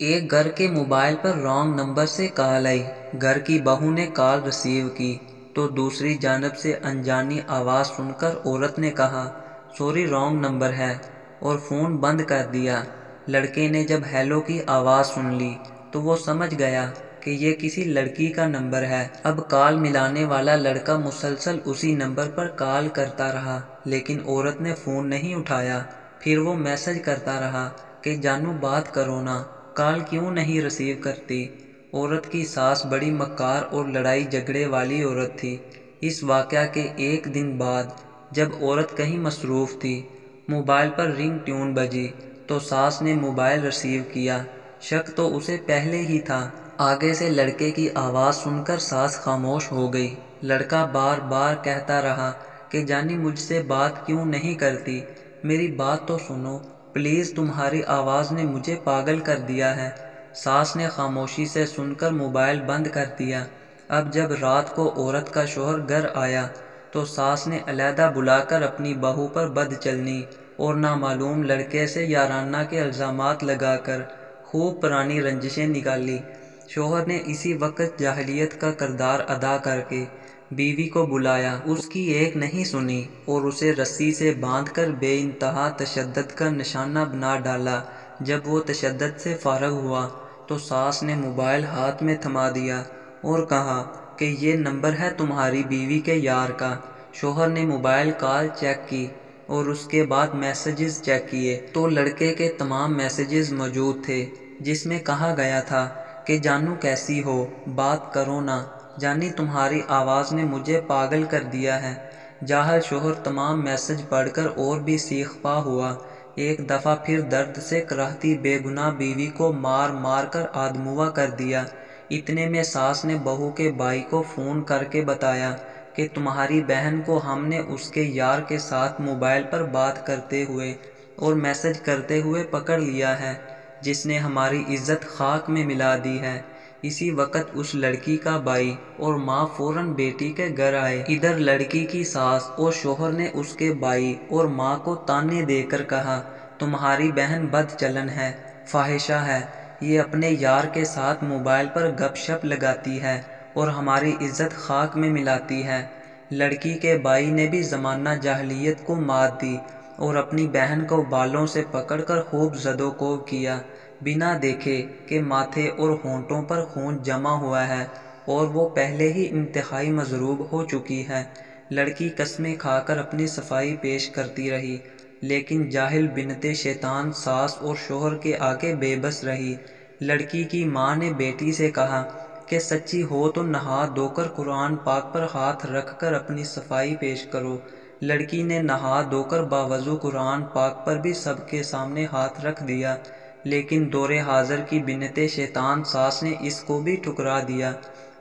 ایک گھر کے موبائل پر رانگ نمبر سے کال آئی۔ گھر کی بہو نے کال ریسیو کی تو دوسری جانب سے انجانی آواز سن کر عورت نے کہا، سوری رانگ نمبر ہے، اور فون بند کر دیا۔ لڑکے نے جب ہیلو کی آواز سن لی تو وہ سمجھ گیا کہ یہ کسی لڑکی کا نمبر ہے۔ اب کال ملانے والا لڑکا مسلسل اسی نمبر پر کال کرتا رہا لیکن عورت نے فون نہیں اٹھایا۔ پھر وہ میسج کرتا رہا کہ جانو بات کرو نا، کال کیوں نہیں ریسیو کرتی۔ عورت کی ساس بڑی مکار اور لڑائی جھگڑے والی عورت تھی۔ اس واقعہ کے ایک دن بعد جب عورت کہیں مصروف تھی، موبائل پر رنگ ٹیون بجی تو ساس نے موبائل ریسیو کیا۔ شک تو اسے پہلے ہی تھا۔ آگے سے لڑکے کی آواز سن کر ساس خاموش ہو گئی۔ لڑکا بار بار کہتا رہا کہ جانی مجھ سے بات کیوں نہیں کرتی، میری بات تو سنو پلیز، تمہاری آواز نے مجھے پاگل کر دیا ہے۔ ساس نے خاموشی سے سن کر موبائل بند کر دیا۔ اب جب رات کو عورت کا شوہر گھر آیا تو ساس نے علیحدہ بلا کر اپنی بہو پر بد چلنی اور نامعلوم لڑکے سے یارانہ کے الزامات لگا کر خوب پرانی رنجشیں نکالی۔ شوہر نے اسی وقت جاہلیت کا کردار ادا کر کے بیوی کو بلایا، اس کی ایک نہیں سنی اور اسے رسی سے باندھ کر بے انتہا تشدد کا نشانہ بنا ڈالا۔ جب وہ تشدد سے فارغ ہوا تو ساس نے موبائل ہاتھ میں تھما دیا اور کہا کہ یہ نمبر ہے تمہاری بیوی کے یار کا۔ شوہر نے موبائل کال چیک کی اور اس کے بعد میسیجز چیک کیے تو لڑکے کے تمام میسیجز موجود تھے جس میں کہا گیا تھا کہ جانو کیسی ہو، بات کرو نا، جانی تمہاری آواز نے مجھے پاگل کر دیا ہے۔ جاہل شوہر تمام میسیج پڑھ کر اور بھی سیخ پا ہوا۔ ایک دفعہ پھر درد سے کراہتی بے گناہ بیوی کو مار مار کر آدموا کر دیا۔ اتنے میں ساس نے بہو کے بھائی کو فون کر کے بتایا کہ تمہاری بہن کو ہم نے اس کے یار کے ساتھ موبائل پر بات کرتے ہوئے اور میسیج کرتے ہوئے پکڑ لیا ہے، جس نے ہماری عزت خاک میں ملا دی ہے۔ اسی وقت اس لڑکی کا بھائی اور ماں فوراً بیٹی کے گھر آئے۔ ادھر لڑکی کی ساس اور شوہر نے اس کے بھائی اور ماں کو طعنے دے کر کہا، تمہاری بہن بد چلن ہے، فاحشہ ہے، یہ اپنے یار کے ساتھ موبائل پر گپ شپ لگاتی ہے اور ہماری عزت خاک میں ملاتی ہے۔ لڑکی کے بھائی نے بھی زمانہ جاہلیت کو مات دی اور اپنی بہن کو بالوں سے پکڑ کر خوب زد و کوب کیا، بنا دیکھے کہ ماتھے اور ہونٹوں پر خون جمع ہوا ہے اور وہ پہلے ہی انتہائی مضروب ہو چکی ہے۔ لڑکی قسمیں کھا کر اپنی صفائی پیش کرتی رہی لیکن جاہل بنت شیطان ساس اور شوہر کے آگے بے بس رہی۔ لڑکی کی ماں نے بیٹی سے کہا کہ سچی ہو تو نہا دھو کر قرآن پاک پر ہاتھ رکھ کر اپنی صفائی پیش کرو۔ لڑکی نے نہا دھو کر باوضو قرآن پاک پر بھی سب کے سامنے ہاتھ رکھ دیا لیکن دور حاضر کی بنت شیطان ساس نے اس کو بھی ٹھکرا دیا۔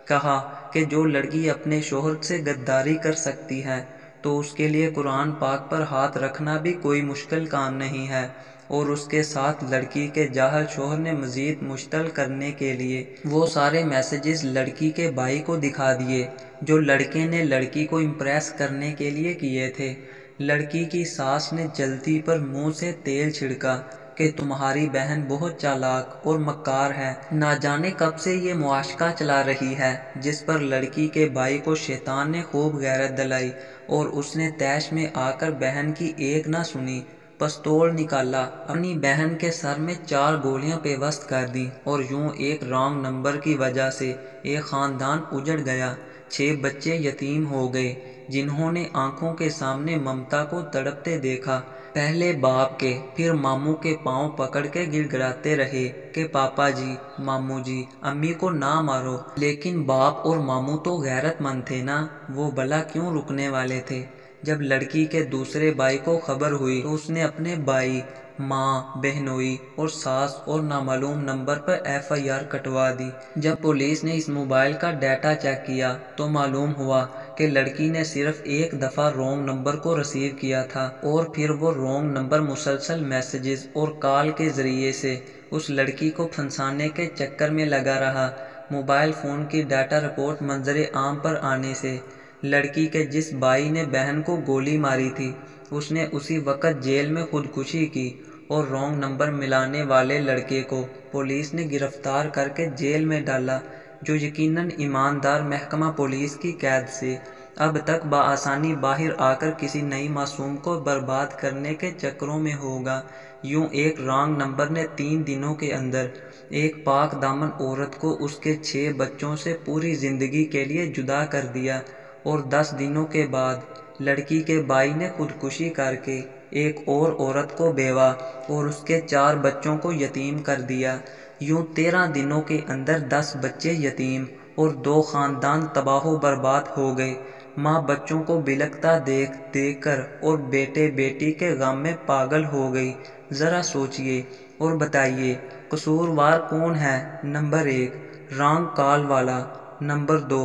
کہا کہ جو لڑکی اپنے شوہر سے غداری کر سکتی ہے تو اس کے لیے قرآن پاک پر ہاتھ رکھنا بھی کوئی مشکل کام نہیں ہے، اور اس کے ساتھ لڑکی کے جاہل شوہر نے مزید مشتعل کرنے کے لیے وہ سارے میسیجز لڑکی کے بھائی کو دکھا دیے جو لڑکے نے لڑکی کو امپریس کرنے کے لیے کیے تھے۔ لڑکی کی ساس نے جلتی پر منہ سے تیل چھڑکا کہ تمہاری بہن بہت چالاک اور مکار ہے، نہ جانے کب سے یہ معاشقہ چلا رہی ہے، جس پر لڑکی کے بھائی کو شیطان نے خوب غیرت دلائی اور اس نے طیش میں آ کر بہن کی ایک نہ سنی، پستول نکالا، اپنی بہن کے سر میں 4 گولیاں پیوست کر دیں اور یوں ایک رانگ نمبر کی وجہ سے ایک خاندان اجڑ گیا۔ 6 بچے یتیم ہو گئے جنہوں نے آنکھوں کے سامنے ممتا کو تڑپتے دیکھا۔ پہلے باپ کے پھر ماموں کے پاؤں پکڑ کے گڑ گڑاتے رہے کہ پاپا جی، ماموں جی، امی کو نہ مارو، لیکن باپ اور ماموں تو غیرت مند تھے نا، وہ بھلا کیوں رکنے والے تھے۔ جب لڑکی کے دوسرے بھائی کو خبر ہوئی تو اس نے اپنے بھائی، ماں، بہنوئی اور ساس اور نامعلوم نمبر پر FIR کٹوا دی۔ جب پولیس نے اس موبائل کا ڈیٹا چیک کیا تو معلوم ہوا کہ لڑکی نے صرف ایک دفعہ رونگ نمبر کو ریسیو کیا تھا اور پھر وہ رونگ نمبر مسلسل میسیجز اور کال کے ذریعے سے اس لڑکی کو پھنسانے کے چکر میں لگا رہا۔ موبائل فون کی ڈیٹا رپورٹ منظر عام پر آنے سے لڑکی کے جس بھائی نے بہن کو گولی ماری تھی اس نے اسی وقت جیل میں خودکشی کی اور رونگ نمبر ملانے والے لڑکے کو پولیس نے گرفتار کر کے جیل میں ڈالا، جو یقیناً ایماندار محکمہ پولیس کی قید سے اب تک بآسانی باہر آ کر کسی نئی معصوم کو برباد کرنے کے چکروں میں ہوگا۔ یوں ایک رانگ نمبر نے 3 دنوں کے اندر ایک پاک دامن عورت کو اس کے 6 بچوں سے پوری زندگی کے لیے جدا کر دیا، اور 10 دنوں کے بعد لڑکی کے بھائی نے خودکشی کر کے ایک اور عورت کو بیوہ اور اس کے 4 بچوں کو یتیم کر دیا۔ یوں 13 دنوں کے اندر 10 بچے یتیم اور 2 خاندان تباہ و برباد ہو گئے۔ ماں بچوں کو بلکتا دیکھ دیکھ کر اور بیٹے بیٹی کے غم میں پاگل ہو گئی۔ ذرا سوچئے اور بتائیے قصوروار کون ہے؟ نمبر 1 رانگ کال والا، نمبر 2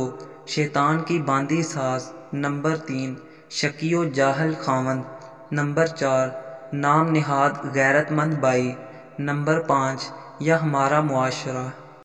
شیطان کی باندھی ساز، نمبر 3 شقی و جاہل خاوند، نمبر 4 نام نہاد غیرت مند بھائی، نمبر 5 یہ ہمارا معاشرہ۔